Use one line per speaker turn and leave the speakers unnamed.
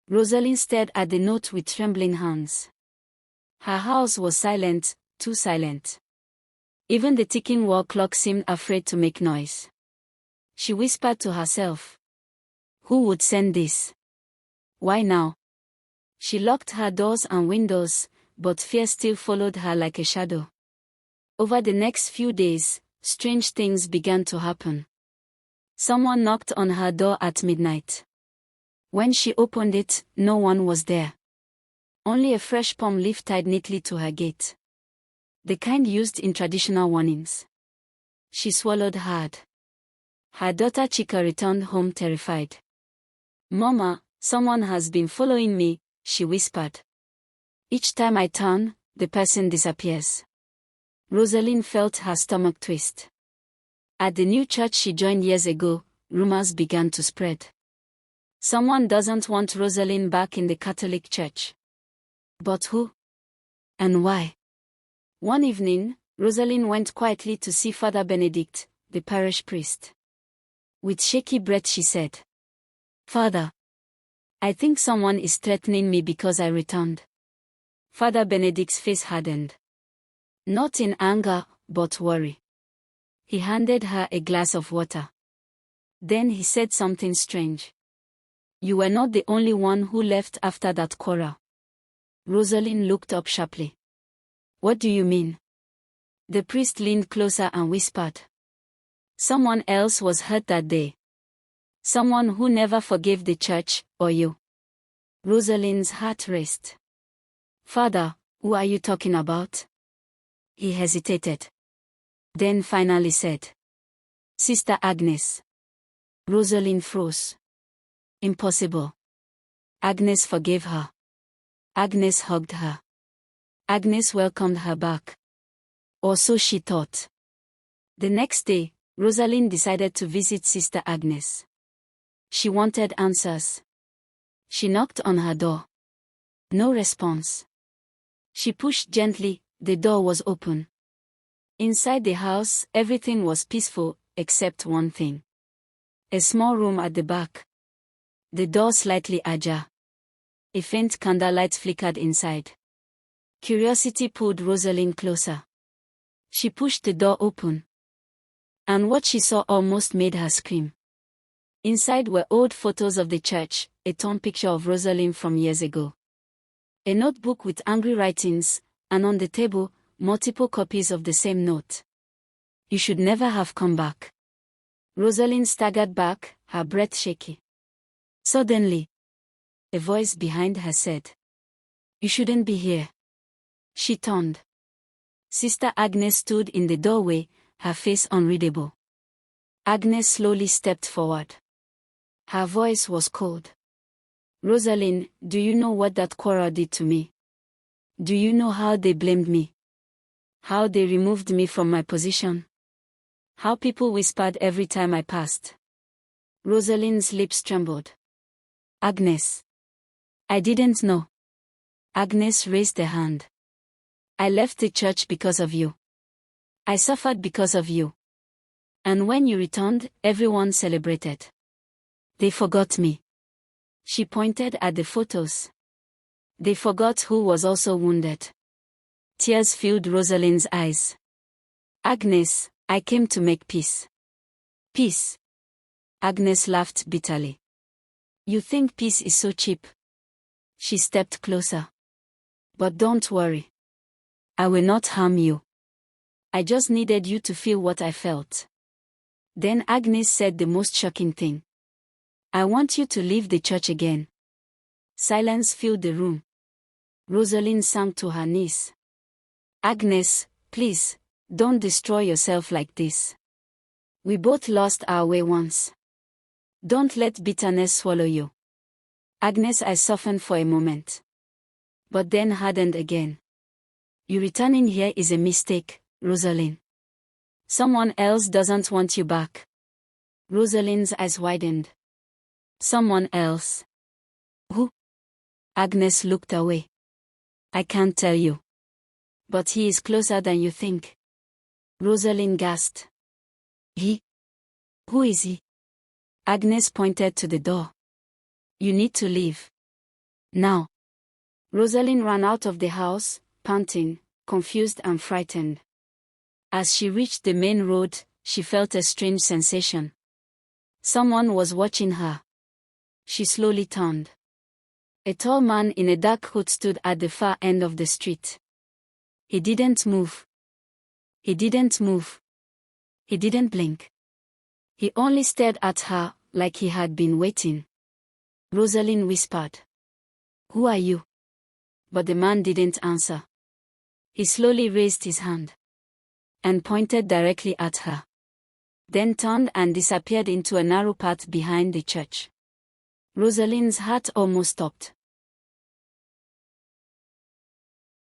Roseline stared at the note with trembling hands. Her house was silent, too silent. Even the ticking wall clock seemed afraid to make noise. She whispered to herself. Who would send this? Why now? She locked her doors and windows, but fear still followed her like a shadow. Over the next few days, strange things began to happen. Someone knocked on her door at midnight. When she opened it, no one was there. Only a fresh palm leaf tied neatly to her gate. The kind used in traditional warnings. She swallowed hard. Her daughter Chika returned home terrified. Mama, someone has been following me, she whispered. Each time I turn, the person disappears. Roseline felt her stomach twist. At the new church she joined years ago, rumors began to spread. Someone doesn't want Roseline back in the Catholic Church. But who? And why? One evening, Roseline went quietly to see Father Benedict, the parish priest. With shaky breath she said, Father, I think someone is threatening me because I returned. Father Benedict's face hardened. Not in anger, but worry. He handed her a glass of water. Then he said something strange. You were not the only one who left after that quarrel. Roseline looked up sharply. What do you mean? The priest leaned closer and whispered. Someone else was hurt that day. Someone who never forgave the church, or you. Rosaline's heart raced. Father, who are you talking about? He hesitated. Then finally said. Sister Agnes. Roseline froze. Impossible. Agnes forgave her. Agnes hugged her. Agnes welcomed her back. Or so she thought. The next day, Roseline decided to visit Sister Agnes. She wanted answers. She knocked on her door. No response. She pushed gently, the door was open. Inside the house, everything was peaceful, except one thing. A small room at the back. The door slightly ajar. A faint candlelight flickered inside. Curiosity pulled Roseline closer. She pushed the door open. And what she saw almost made her scream. Inside were old photos of the church, a torn picture of Roseline from years ago. A notebook with angry writings, and on the table, multiple copies of the same note. You should never have come back. Roseline staggered back, her breath shaky. Suddenly, a voice behind her said, You shouldn't be here. She turned. Sister Agnes stood in the doorway, her face unreadable. Agnes slowly stepped forward. Her voice was cold. Roseline, do you know what that quarrel did to me? Do you know how they blamed me? How they removed me from my position? How people whispered every time I passed? Rosaline's lips trembled. Agnes. I didn't know. Agnes raised a hand. I left the church because of you. I suffered because of you. And when you returned, everyone celebrated. They forgot me. She pointed at the photos. They forgot who was also wounded. Tears filled Rosaline's eyes. Agnes, I came to make peace. Peace. Agnes laughed bitterly. You think peace is so cheap? She stepped closer. But don't worry. I will not harm you. I just needed you to feel what I felt. Then Agnes said the most shocking thing. I want you to leave the church again. Silence filled the room. Roseline sank to her knees. Agnes, please, don't destroy yourself like this. We both lost our way once. Don't let bitterness swallow you. Agnes' eyes softened for a moment. But then hardened again. You returning here is a mistake, Roseline. Someone else doesn't want you back. Rosaline's eyes widened. Someone else. Who? Agnes looked away. I can't tell you. But he is closer than you think. Roseline gasped. He? Who is he? Agnes pointed to the door. You need to leave. Now. Roseline ran out of the house, panting, confused and frightened. As she reached the main road, she felt a strange sensation. Someone was watching her. She slowly turned. A tall man in a dark coat stood at the far end of the street. He didn't move. He didn't move. He didn't blink. He only stared at her, like he had been waiting. Roseline whispered, "Who are you?" But the man didn't answer. He slowly raised his hand and pointed directly at her. Then turned and disappeared into a narrow path behind the church. Rosaline's heart almost stopped.